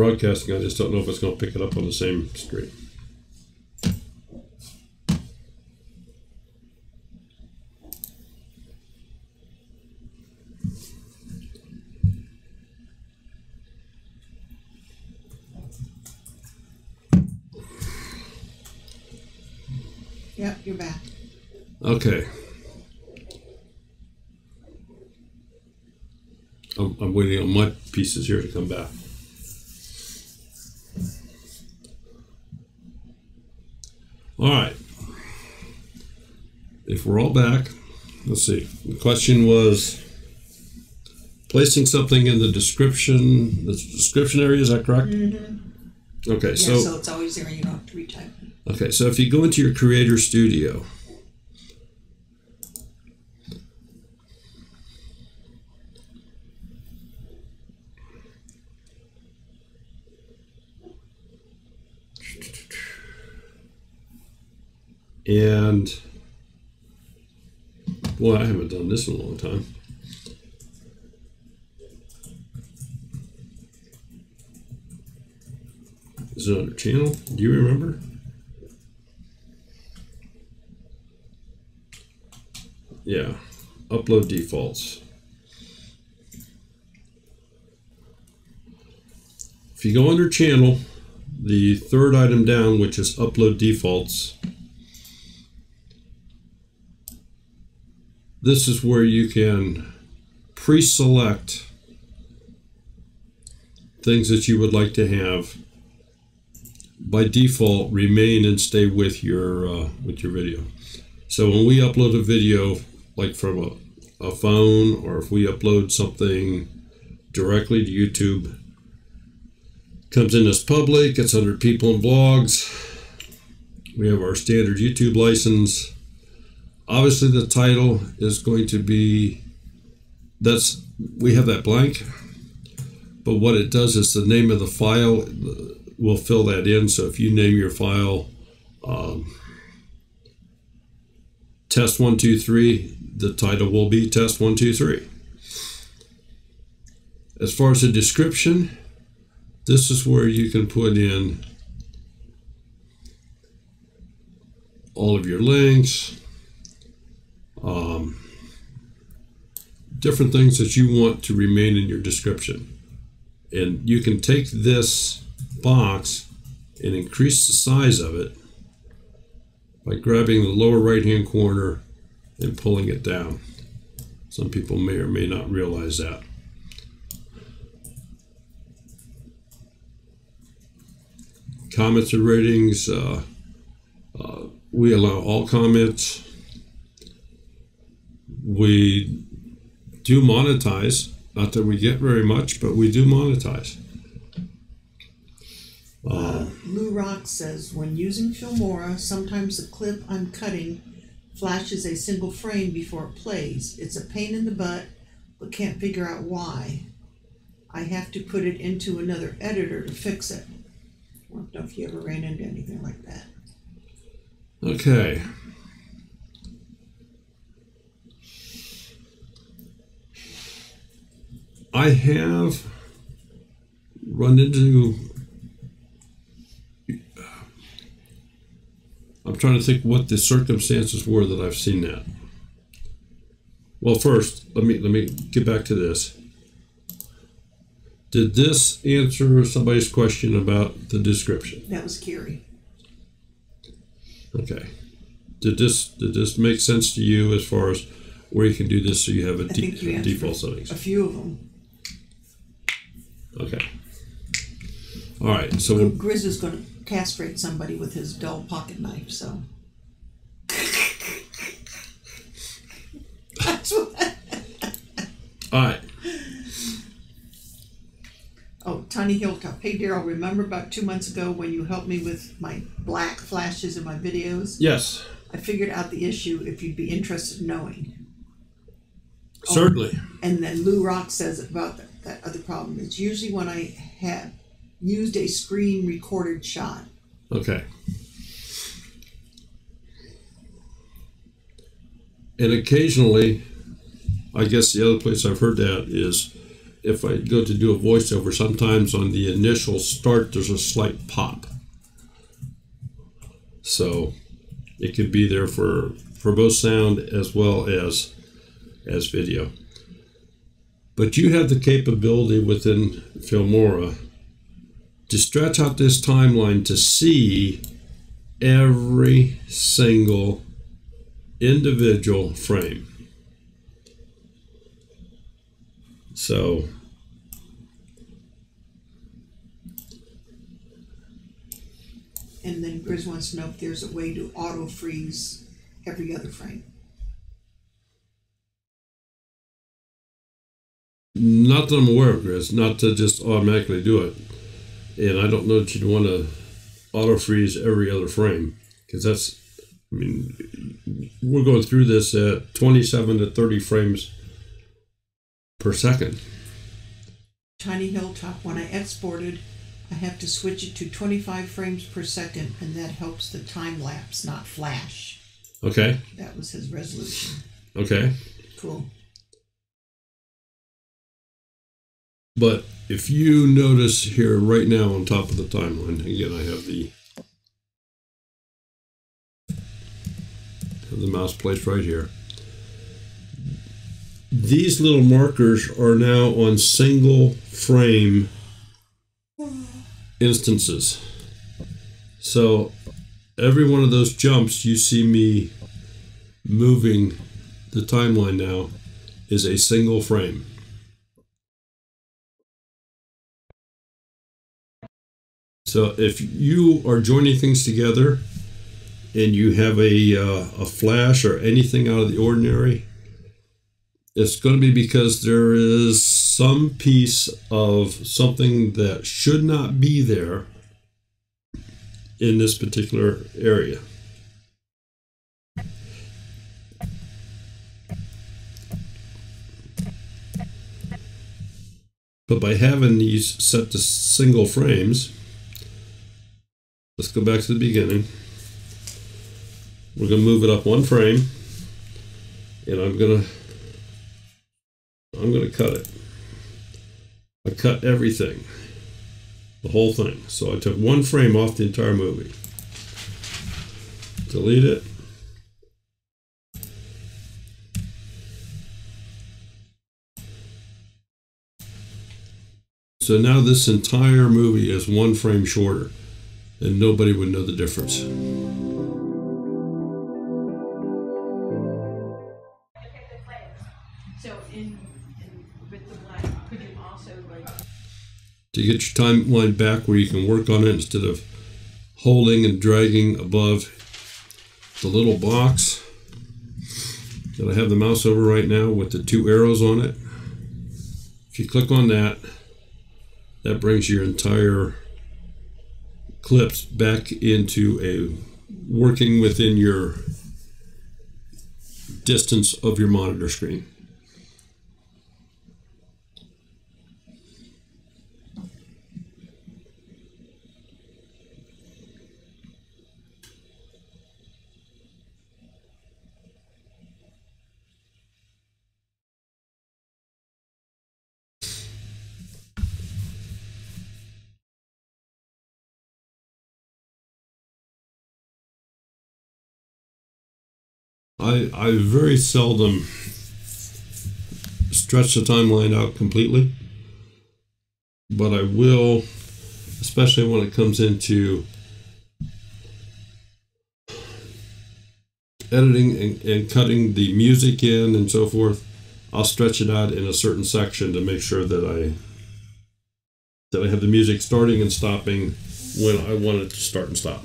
broadcasting. I just don't know if it's going to pick it up on the same screen. Yep, you're back. Okay. I'm waiting on my pieces here to come back. All right. If we're all back, let's see. The question was placing something in the description area, is that correct? Mm-hmm. Okay, yeah, so it's always there and you don't have to retype it. Okay, so if you go into your Creator Studio, and boy, I haven't done this in a long time. Is it under channel? Do you remember? Yeah, upload defaults. If you go under channel, the third item down, which is upload defaults, this is where you can pre-select things that you would like to have by default remain and stay with your video. So when we upload a video, like from a phone, or if we upload something directly to YouTube, comes in as public, it's under people and blogs. We have our standard YouTube license. Obviously the title is going to be, we have that blank, but what it does is the name of the file will fill that in. So if you name your file test 1 2 3, the title will be test 1 2 3. As far as the description, this is where you can put in all of your links, different things that you want to remain in your description. And you can take this box and increase the size of it by grabbing the lower right hand corner and pulling it down. Some people may or may not realize that. Comments and ratings, we allow all comments. We do monetize, not that we get very much, but we do monetize. Lou Rock says, when using Filmora, sometimes the clip I'm cutting flashes a single frame before it plays. It's a pain in the butt, but can't figure out why. I have to put it into another editor to fix it. I don't know if you ever ran into anything like that. Okay. I have run into, I'm trying to think what the circumstances were that I've seen that. Well, first, let me get back to this. Did this answer somebody's question about the description? That was Carrie. Okay. Did this make sense to you as far as where you can do this so you have a default settings? A few of them. Okay. All right. So Grizz is going to castrate somebody with his Dell pocket knife. So. That's what. All right. Oh, Tiny Hilltop. Hey, Daryl, remember about 2 months ago when you helped me with my black flashes in my videos? Yes. I figured out the issue if you'd be interested in knowing. Certainly. Oh, and then Lou Rock says about that other problem. It's usually when I have used a screen recorded shot. Okay. And occasionally, I guess the other place I've heard that is if I go to do a voiceover, sometimes on the initial start, there's a slight pop. So it could be there for both sound as well as video. But you have the capability within Filmora to stretch out this timeline to see every single individual frame. So and then Grizz wants to know if there's a way to auto freeze every other frame. Not that I'm aware of, Grizz, not to just automatically do it. And I don't know that you'd want to auto freeze every other frame, because that's, I mean, we're going through this at 27 to 30 frames per second. Tiny Hilltop, when I exported, I have to switch it to 25 frames per second, and that helps the time lapse, not flash. Okay. That was his resolution. Okay. Cool. But if you notice here right now on top of the timeline, again, I have the mouse placed right here. These little markers are now on single frame instances. So every one of those jumps you see me moving the timeline now is a single frame. So if you are joining things together and you have a flash or anything out of the ordinary, it's going to be because there is some piece of something that should not be there in this particular area. But by having these set to single frames, let's go back to the beginning. We're going to move it up one frame, and I'm going to cut it. I cut everything, the whole thing. So I took one frame off the entire movie. Delete it. So now this entire movie is one frame shorter, and nobody would know the difference. So with the black, could you also to get your timeline back where you can work on it instead of holding and dragging above the little box that I have the mouse over right now with the two arrows on it. If you click on that, that brings your entire clips back into a working within your distance of your monitor screen. I very seldom stretch the timeline out completely, but I will, especially when it comes into editing and cutting the music in and so forth. I'll stretch it out in a certain section to make sure that I have the music starting and stopping when I want it to start and stop.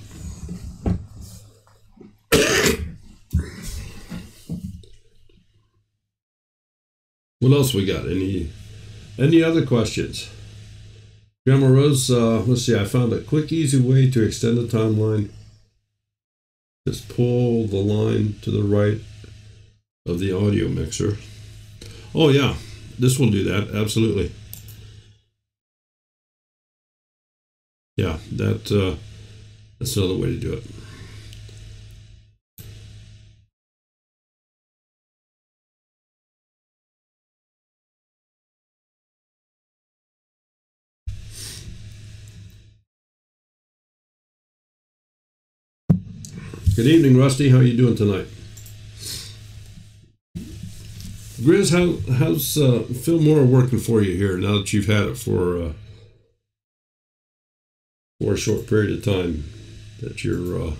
What else we got? Any other questions? Grandma Rose, let's see, I found a quick, easy way to extend the timeline. Just pull the line to the right of the audio mixer. Oh yeah, this will do that, absolutely. Yeah, that's another way to do it. Good evening, Rusty. How are you doing tonight? Grizz, how's Filmora working for you here now that you've had it for a short period of time? That you're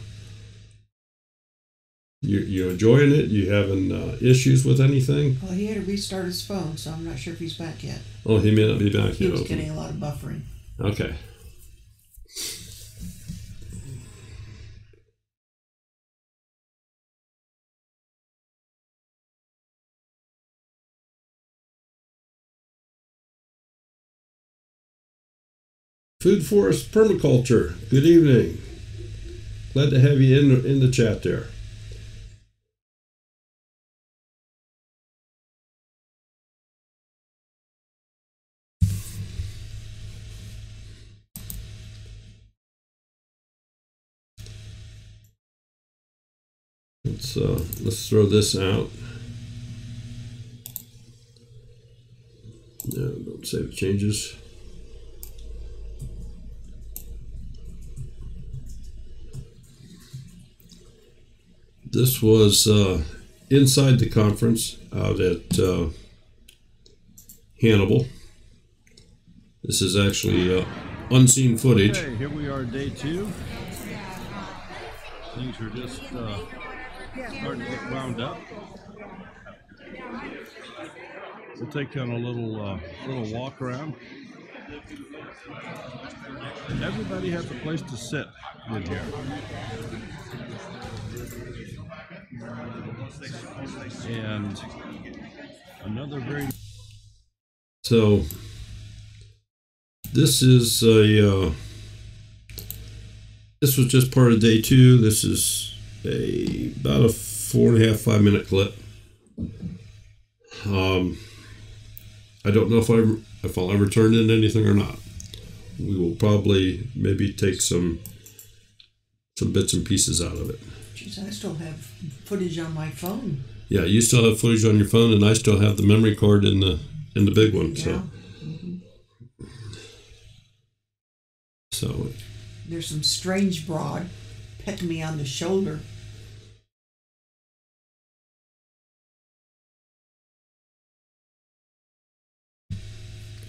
enjoying it? You having issues with anything? Well, he had to restart his phone, so I'm not sure if he's back yet. Oh, he may not be back He yet. was getting a lot of buffering. Okay. Food Forest Permaculture. Good evening. Glad to have you in the chat there. Let's throw this out. No, don't save the changes. This was inside the conference out at Hannibal. This is actually unseen footage. Okay, here we are, day 2. Things are just starting to get wound up. We'll take you on a little walk around. Everybody has a place to sit in here. And another very... So this is this was just part of day 2. This is about a 4.5-5 minute clip. I don't know if I'll ever turn in anything or not. We will probably maybe take some bits and pieces out of it. Jeez, I still have footage on my phone. Yeah, you still have footage on your phone, and I still have the memory card in the big one. Yeah. So There's some strange broad pecking me on the shoulder.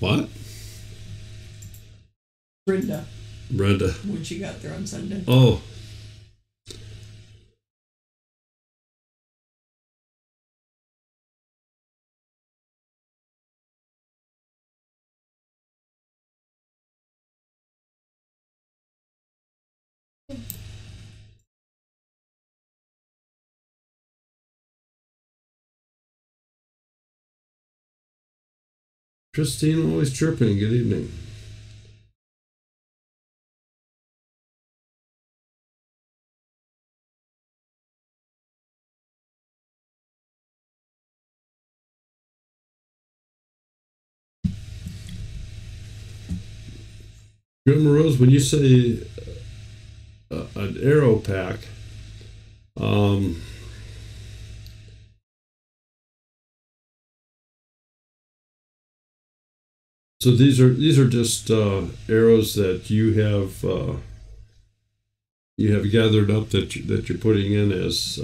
what? Brenda, Brenda. when she got there on Sunday. Oh. Christine, always chirping. Good evening. Grandma Rose, when you say an aero pack, so these are just arrows that you have gathered up that you're putting in as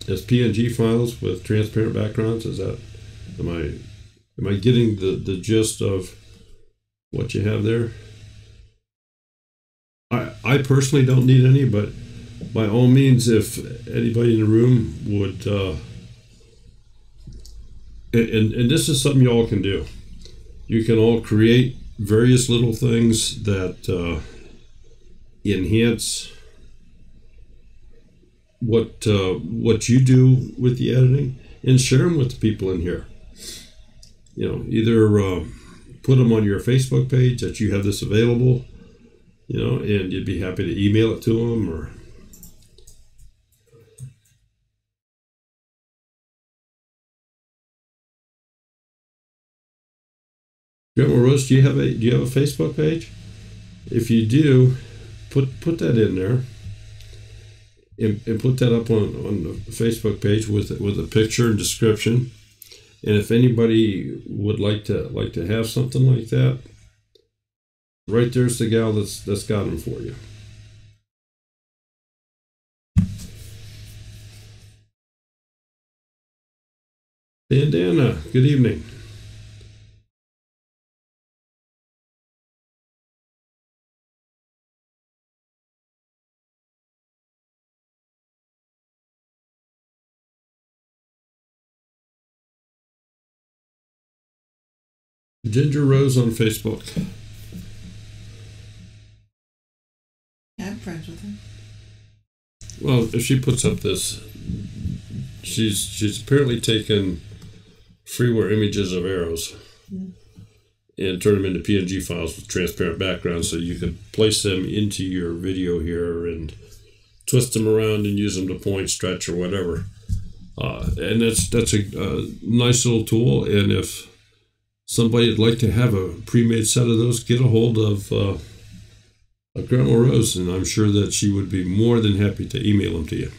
PNG files with transparent backgrounds. Is that am I getting the gist of what you have there? I personally don't need any, but by all means, if anybody in the room would, and this is something you all can do. You can all create various little things that enhance what you do with the editing, and share them with the people in here. You know, either put them on your Facebook page that you have this available, you know, and you'd be happy to email it to them, or Grandma Rose, do you have a Facebook page? If you do, put that in there, and put that up on the Facebook page with a picture and description. And if anybody would like to have something like that, Right there's the gal that's got them for you. Bandana, good evening. Ginger Rose on Facebook. Yeah, I'm friends with her. Well, if she puts up this, she's apparently taken freeware images of arrows and turned them into PNG files with transparent backgrounds, so you could place them into your video here and twist them around and use them to point, stretch, or whatever. And that's a nice little tool. And if somebody would like to have a pre-made set of those, get a hold of Grandma Rose, and I'm sure that she would be more than happy to email them to you.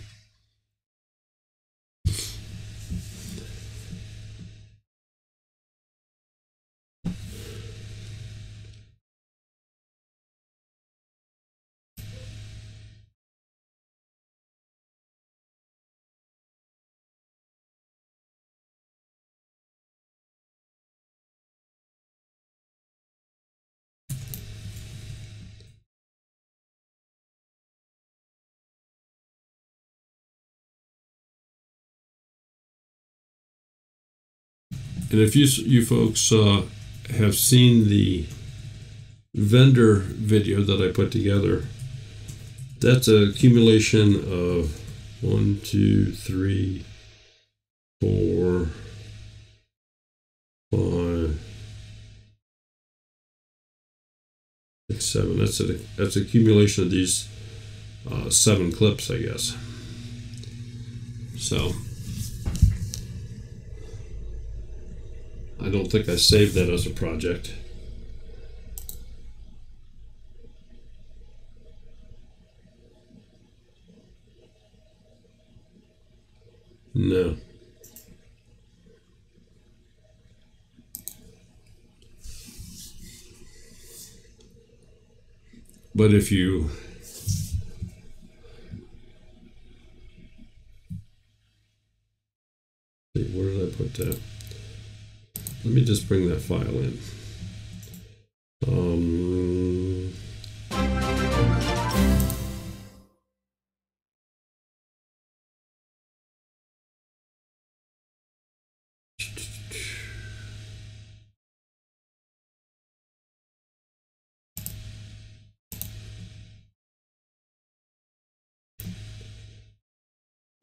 And if you folks have seen the vendor video that I put together, that's an accumulation of 1, 2, 3, 4, 5, 6, 7. That's an accumulation of these 7 clips, I guess. So I don't think I saved that as a project. No. But if you where did I put that? Let me just bring that file in.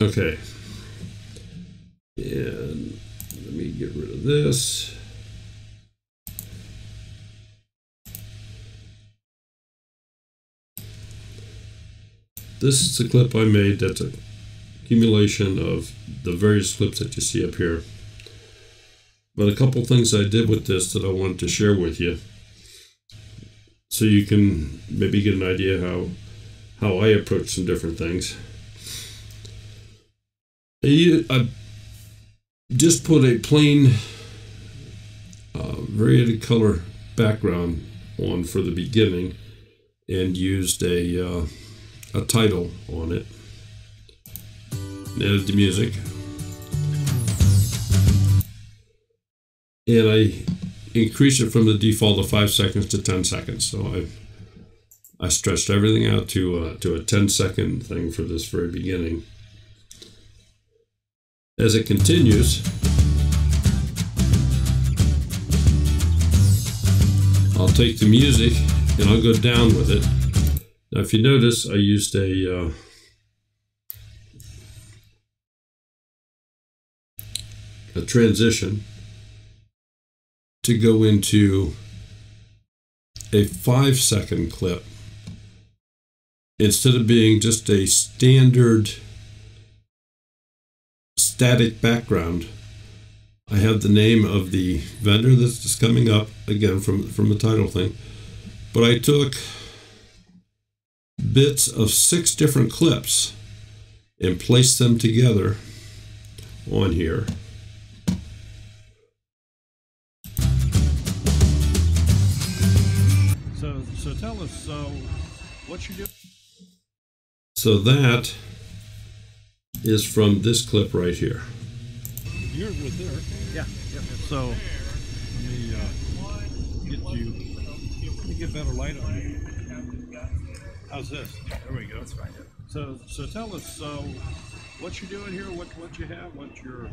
Okay. And let me get rid of this. This is the clip I made. That's an accumulation of the various clips that you see up here. But a couple things I did with this that I wanted to share with you, so you can maybe get an idea how I approach some different things. I just put a plain varied color background on for the beginning and used a title on it and added the music. And I increased it from the default of 5 seconds to 10 seconds. So I stretched everything out to a 10-second thing for this very beginning. As it continues, I'll take the music and I'll go down with it. Now, if you notice, I used a transition to go into a 5-second clip instead of being just a standard static background. I have the name of the vendor that's just coming up again from the title thing, but I took bits of 6 different clips and placed them together on here. So us what you do. So that is from this clip right here. You're with there. Yeah. So let me get better light on you. How's this? There we go. That's fine. So tell us what you're doing here, what you have, what's your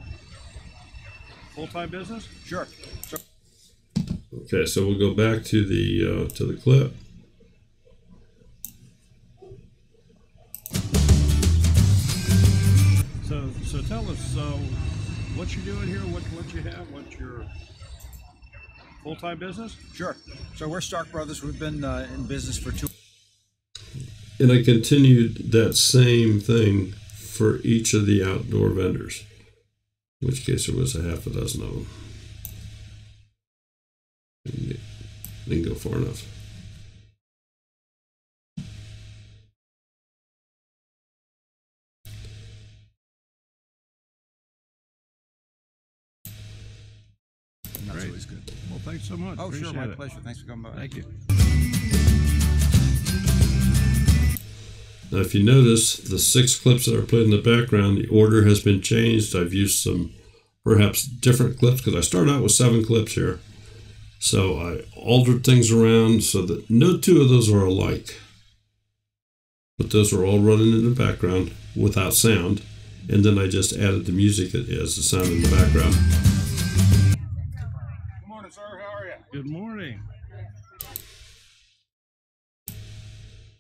full-time business? Sure. Okay, so we'll go back to the clip. So tell us what you're doing here, what you have, what's your full-time business? Sure. So we're Stark Brothers. We've been in business for 2. And I continued that same thing for each of the outdoor vendors, in which case there was a half a dozen of them. Didn't go far enough. And that's always good. Well, thanks so much. Oh, Appreciate sure. My it. pleasure. Thanks for coming by. Thank you. Now, if you notice, the 6 clips that are played in the background, the order has been changed. I've used some perhaps different clips because I started out with 7 clips here. So I altered things around so that no 2 of those are alike. But those are all running in the background without sound. And then I just added the music as the sound in the background. Good morning, sir. How are you? Good morning.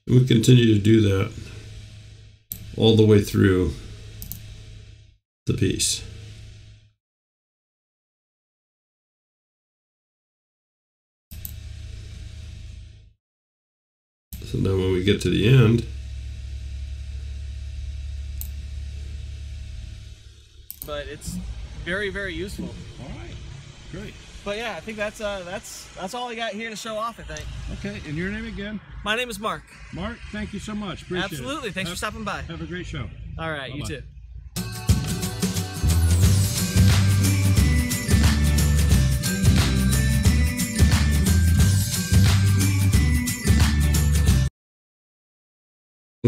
And we continue to do that all the way through the piece. So now when we get to the end, but it's very, very useful. All right. Great. But yeah, I think that's all I got here to show off, I think. Okay, and your name again? My name is Mark. Mark, thank you so much. Appreciate it. Absolutely. Thanks for stopping by. Have a great show. All right, Bye-bye. you too.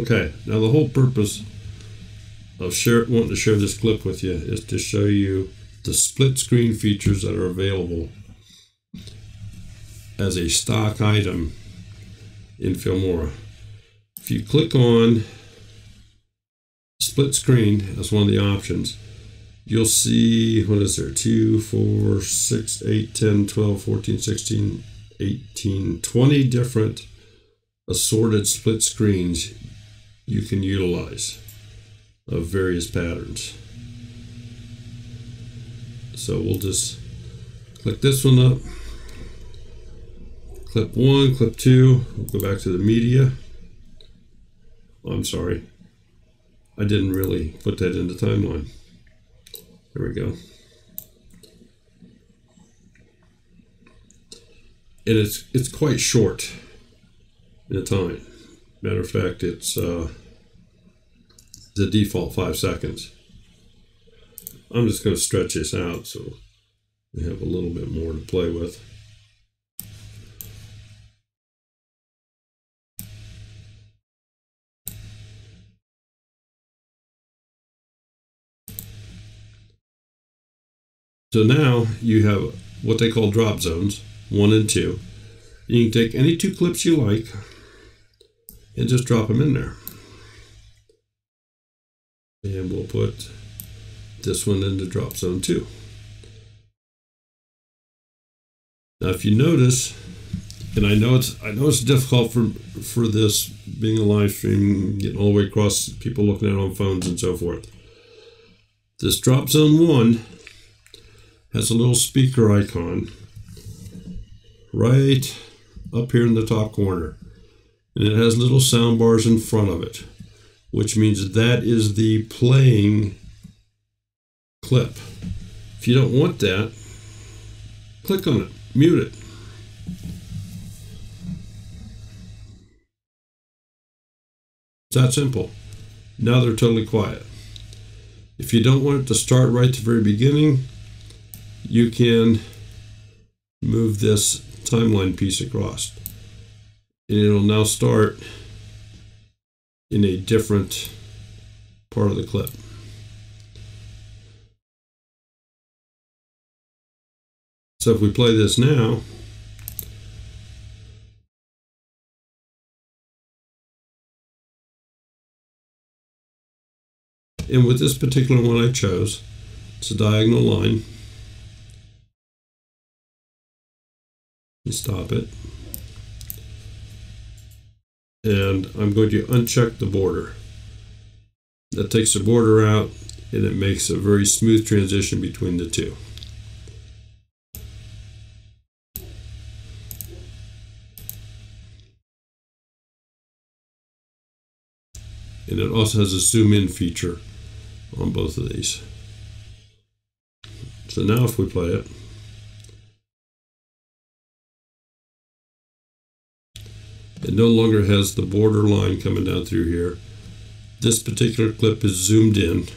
okay, now the whole purpose of wanting to share this clip with you is to show you the split screen features that are available as a stock item in Filmora. If you click on split screen as one of the options, you'll see, what is there, 2, 4, 6, 8, 10, 12, 14, 16, 18, 20 different assorted split screens you can utilize of various patterns. So we'll just click this one up, clip 1, clip 2, we'll go back to the media. Oh, I'm sorry, I didn't really put that in the timeline. There we go. And it's quite short in the time. Matter of fact, it's the default 5 seconds. I'm just going to stretch this out so we have a little bit more to play with. So now you have what they call drop zones, 1 and 2. You can take any 2 clips you like and just drop them in there. And we'll put this one into drop zone 2. Now if you notice, and I know it's difficult for this being a live stream, getting all the way across, people looking at it on phones and so forth. This drop zone 1 has a little speaker icon right up here in the top corner, and it has little sound bars in front of it, which means that is the playing clip. If you don't want that, click on it, mute it. It's that simple. Now they're totally quiet. If you don't want it to start right at the very beginning, you can move this timeline piece across. and it'll now start in a different part of the clip. So if we play this now, and with this particular one I chose, it's a diagonal line. You stop it. And I'm going to uncheck the border. That takes the border out, and it makes a very smooth transition between the two. And it also has a zoom in feature on both of these. So now if we play it, it no longer has the border line coming down through here. This particular clip is zoomed in.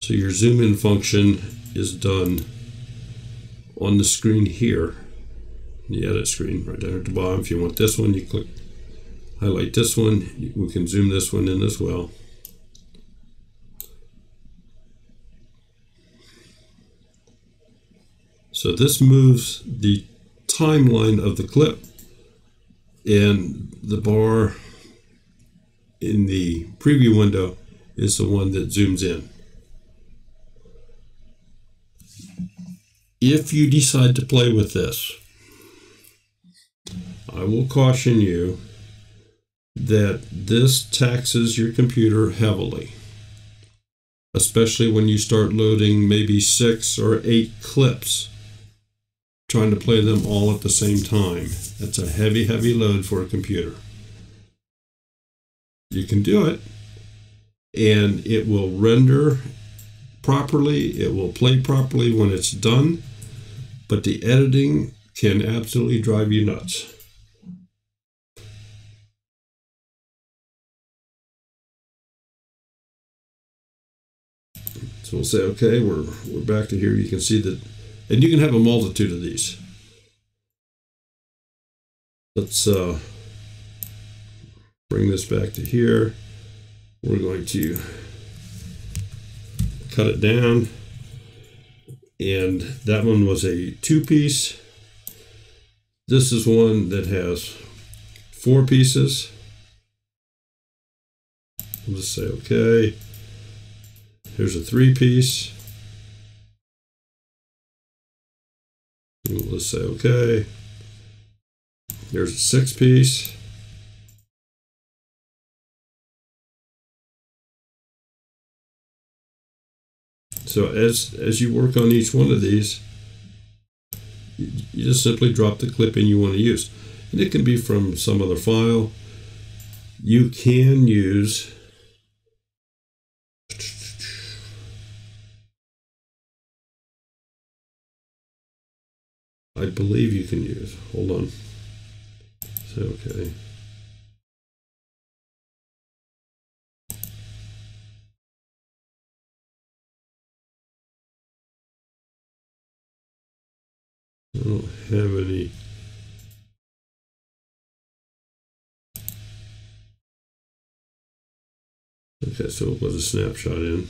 So your zoom in function is done on the screen here, the edit screen right down at the bottom. If you want this one, you click highlight this one. We can zoom this one in as well. So this moves the timeline of the clip, and the bar in the preview window is the one that zooms in. If you decide to play with this, I will caution you that this taxes your computer heavily, especially when you start loading maybe 6 or 8 clips, trying to play them all at the same time. That's a heavy, heavy load for a computer. You can do it, and it will render properly, it will play properly when it's done, but the editing can absolutely drive you nuts. So we'll say, okay, we're back to here. You can see that, and you can have a multitude of these. Let's bring this back to here. We're going to cut it down, and that one was a 2-piece. This is one that has 4 pieces. We'll just say okay. Here's a 3-piece. We'll just say okay. Here's a 6-piece. So as you work on each one of these, you just simply drop the clip in you want to use. And it can be from some other file. You can use I believe you can use, hold on. So, okay. I don't have any. Okay, so we'll put a snapshot in.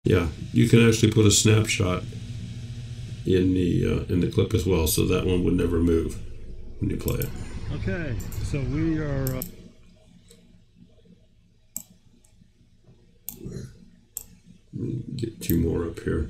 Yeah, you can actually put a snapshot in the clip as well, so that one would never move when you play it. Okay, so we are. Let me get 2 more up here.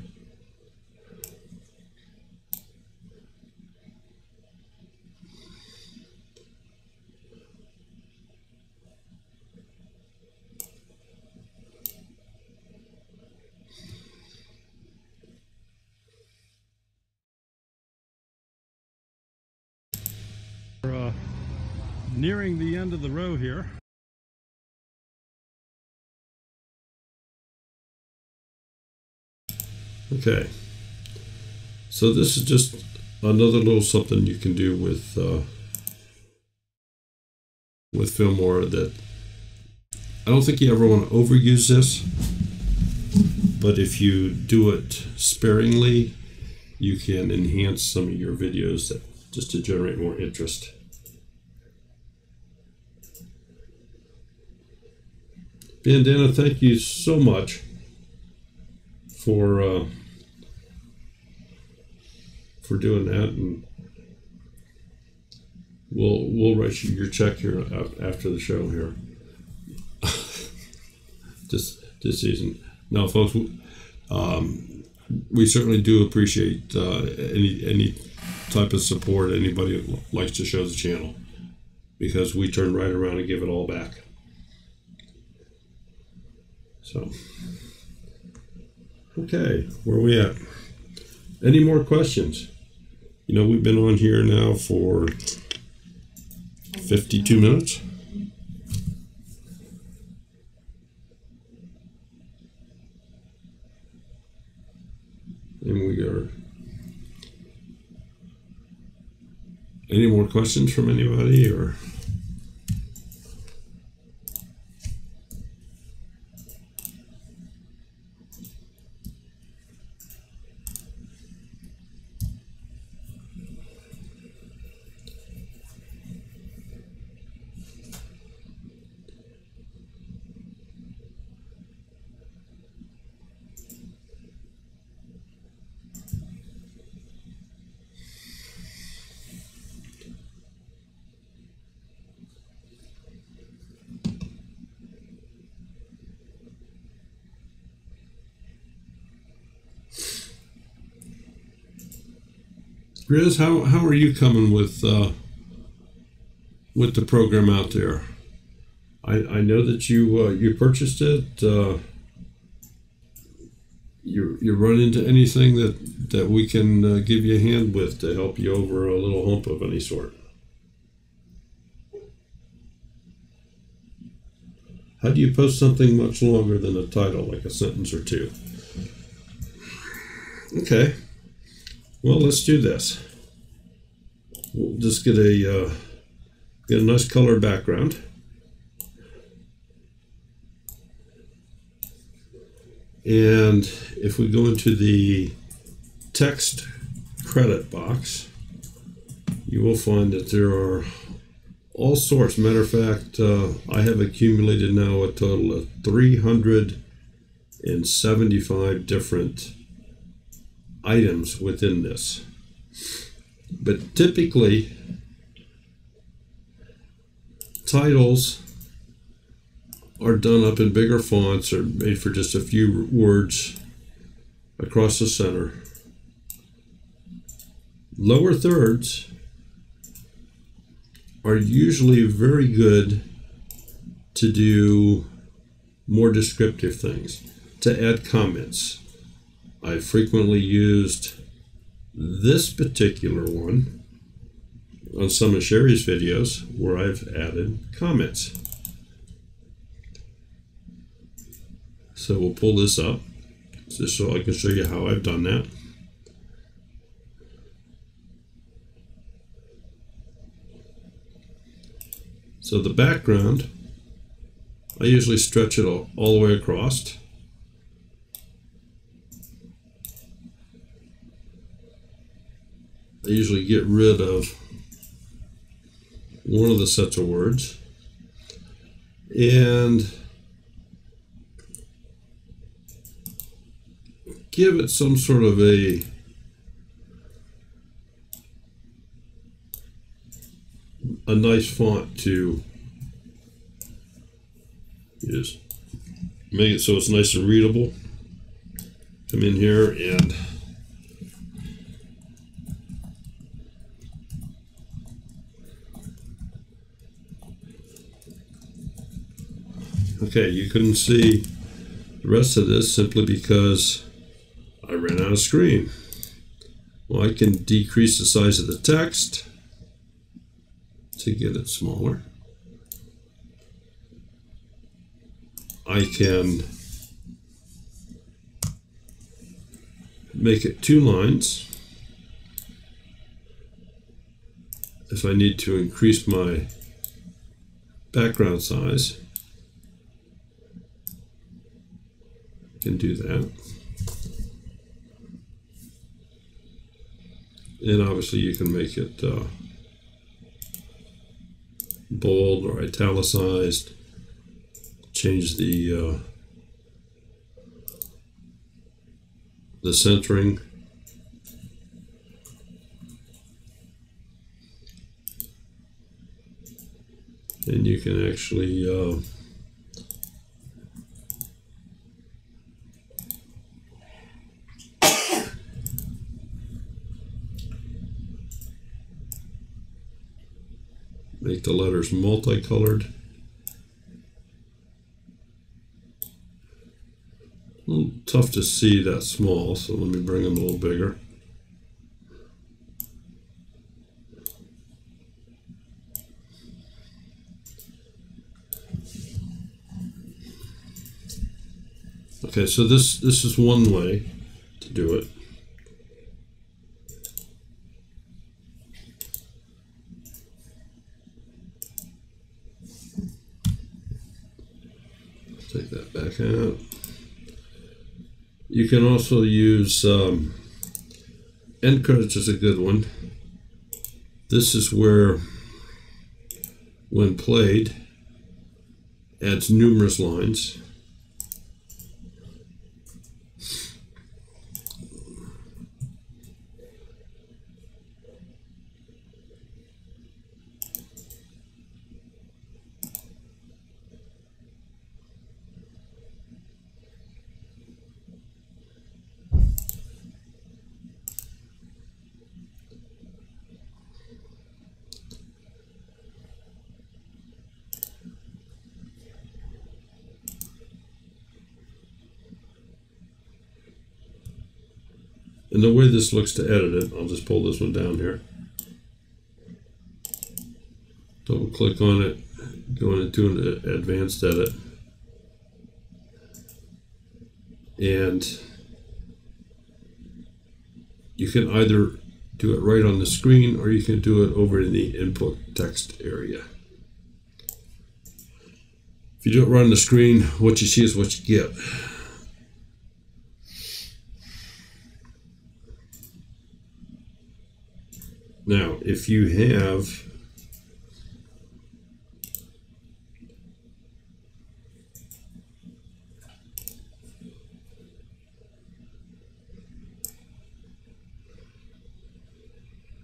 We're nearing the end of the row here. Okay, so this is just another little something you can do with with Filmora that I don't think you ever want to overuse this, but if you do it sparingly, you can enhance some of your videos just to generate more interest. Bandana, thank you so much for doing that, and we'll write you your check here after the show here. just season. Now, folks, we certainly do appreciate any type of support anybody likes to show the channel, because we turn right around and give it all back. So, okay, where are we at? Any more questions? You know, we've been on here now for 52 minutes. And we are... Any more questions from anybody, or... Grizz, how are you coming with the program out there? I know that you purchased it. You run into anything that we can give you a hand with to help you over a little hump of any sort? How do you post something much longer than a title, like a sentence or two? Okay. Well, let's do this. We'll just get a nice color background. And if we go into the text credit box, you will find that there are all sorts. Matter of fact, I have accumulated now a total of 375 different items within this. But typically, titles are done up in bigger fonts or made for just a few words across the center. Lower thirds are usually very good to do more descriptive things, to add comments. I frequently used this particular one on some of Sherry's videos where I've added comments. So we'll pull this up just so I can show you how I've done that. So the background, I usually stretch it all the way across. I usually get rid of one of the sets of words and give it some sort of a nice font to just make it so it's nice and readable. Come in here and okay, you couldn't see the rest of this simply because I ran out of screen. Well, I can decrease the size of the text to get it smaller. I can make it 2 lines if I need to increase my background size. You can do that. And obviously you can make it bold or italicized. Change the centering. And you can actually make the letters multicolored. A little tough to see that small, so let me bring them a little bigger. Okay, so this is one way to do it. Take that back out. You can also use end credits is a good one. This is where, when played, adds numerous lines. And the way this looks to edit it, I'll just pull this one down here. Double click on it, go into an advanced edit. And you can either do it right on the screen or you can do it over in the input text area. If you do it right on the screen, what you see is what you get. Now, if you have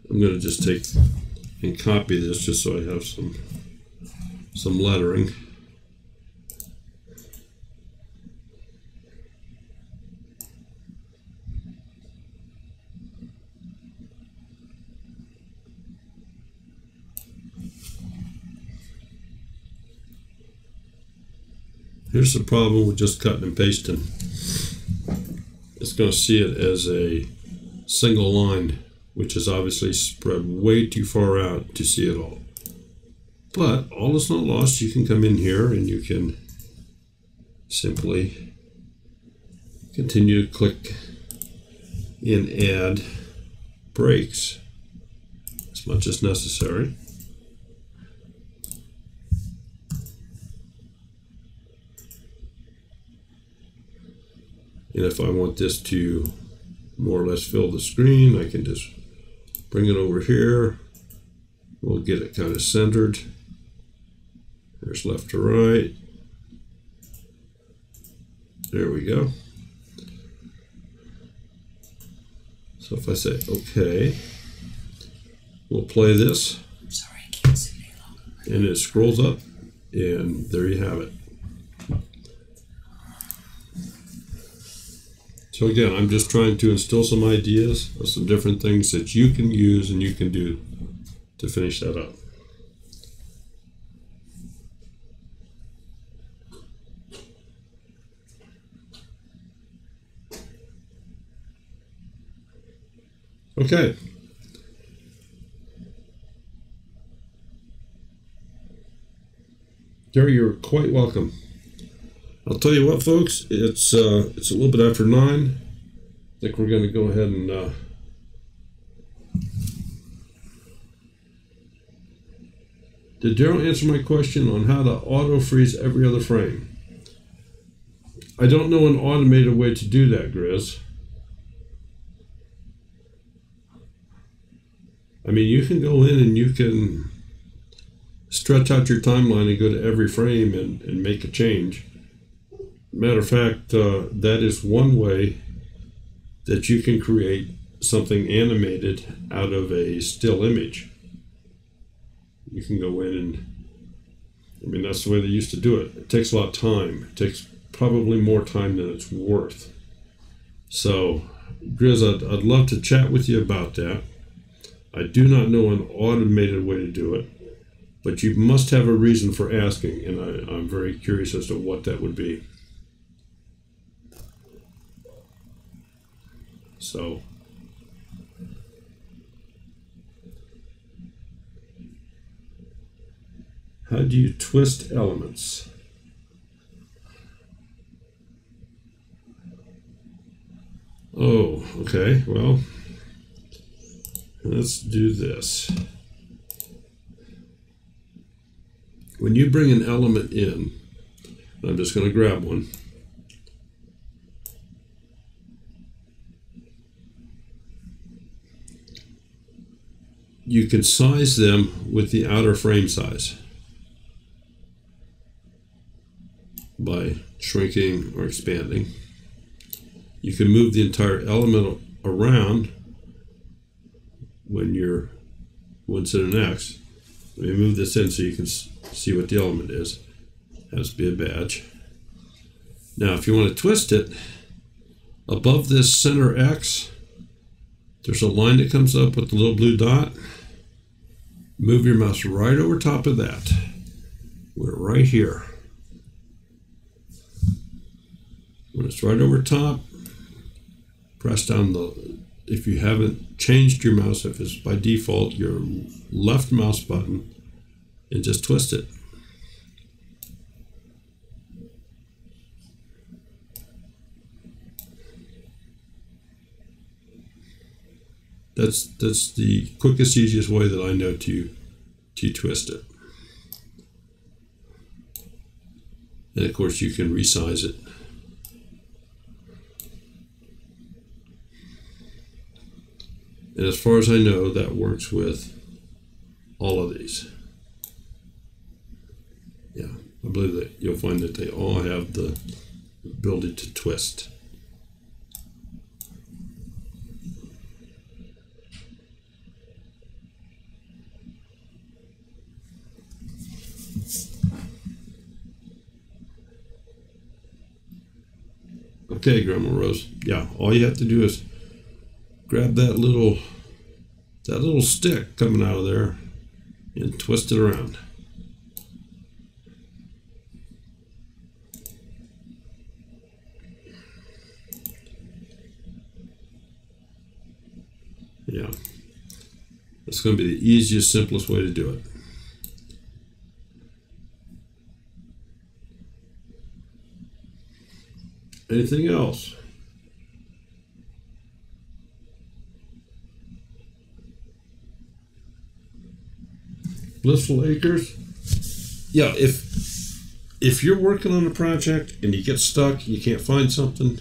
I'm going to just take and copy this just so I have some lettering. Here's the problem with just cutting and pasting. It's going to see it as a single line, which is obviously spread way too far out to see it all. But all is not lost. You can come in here and you can simply continue to click and add breaks as much as necessary. And if I want this to more or less fill the screen, I can just bring it over here. We'll get it kind of centered. There's left to right. There we go. So if I say OK, we'll play this. I'm sorry, I can't sit any longer. And it scrolls up, and there you have it. So again, I'm just trying to instill some ideas of some different things that you can use and you can do to finish that up. Okay. Gary, you're quite welcome. I'll tell you what, folks, it's a little bit after 9. I think we're going to go ahead and Did Daryl answer my question on how to auto-freeze every other frame? I don't know an automated way to do that, Grizz. I mean, you can go in and you can stretch out your timeline and go to every frame and make a change. Matter of fact, that is one way that you can create something animated out of a still image. You can go in and, I mean, that's the way they used to do it. It takes a lot of time. It takes probably more time than it's worth. So, Grizz, I'd love to chat with you about that. I do not know an automated way to do it, but you must have a reason for asking, and I'm very curious as to what that would be. So, how do you twist elements? Oh, okay, well, let's do this. When you bring an element in, I'm just going to grab one. You can size them with the outer frame size by shrinking or expanding. You can move the entire element around when you're once in an X. Let me move this in so you can see what the element is. It has to be a badge. Now, if you want to twist it, above this center X, there's a line that comes up with the little blue dot. Move your mouse right over top of that. We're right here. When it's right over top, press down if you haven't changed your mouse, if it's by default, your left mouse button, and just twist it. That's the quickest, easiest way that I know to twist it. And of course you can resize it. And as far as I know, that works with all of these. Yeah, I believe that you'll find that they all have the ability to twist. Okay, Grandma Rose. Yeah, all you have to do is grab that little stick coming out of there and twist it around. Yeah, that's going to be the easiest, simplest way to do it. Anything else? Blissful Acres? Yeah, if you're working on a project and you get stuck and you can't find something,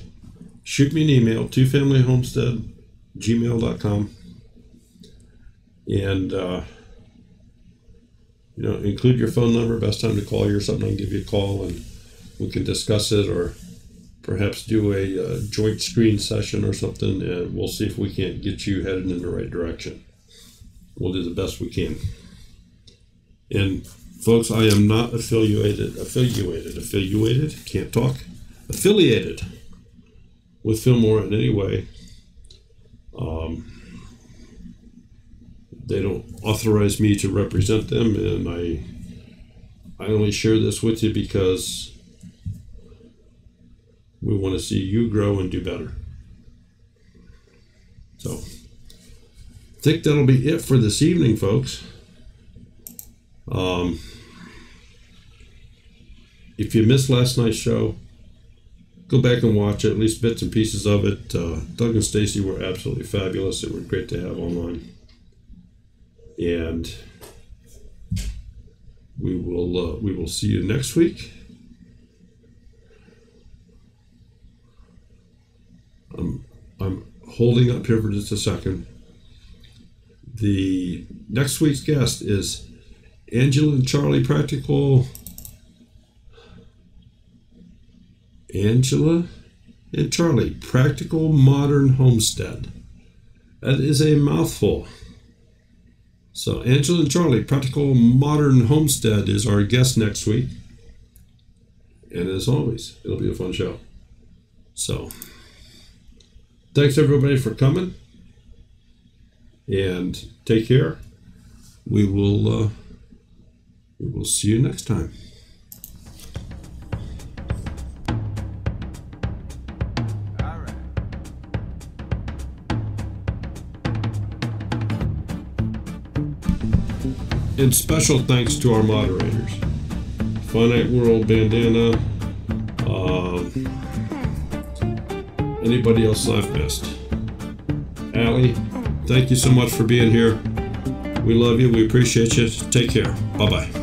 shoot me an email, twofamilyhomestead@gmail.com, and include your phone number, best time to call you or something. I can give you a call and we can discuss it, or perhaps do a joint screen session or something, and we'll see if we can't get you headed in the right direction. We'll do the best we can. And folks, I am not affiliated, can't talk, affiliated with Filmora in any way. They don't authorize me to represent them, and I only share this with you because we want to see you grow and do better. So, I think that'll be it for this evening, folks. If you missed last night's show, go back and watch it, at least bits and pieces of it. Doug and Stacy were absolutely fabulous. They were great to have online. And we will see you next week. I'm holding up here for just a second. The next week's guest is Angela and Charlie Practical. Angela and Charlie Practical Modern Homestead. That is a mouthful. So Angela and Charlie Practical Modern Homestead is our guest next week. And as always, it'll be a fun show. So thanks everybody for coming. And take care. We will see you next time. And special thanks to our moderators, Finite World Bandana, anybody else I've missed. Allie, thank you so much for being here. We love you. We appreciate you. Take care. Bye-bye.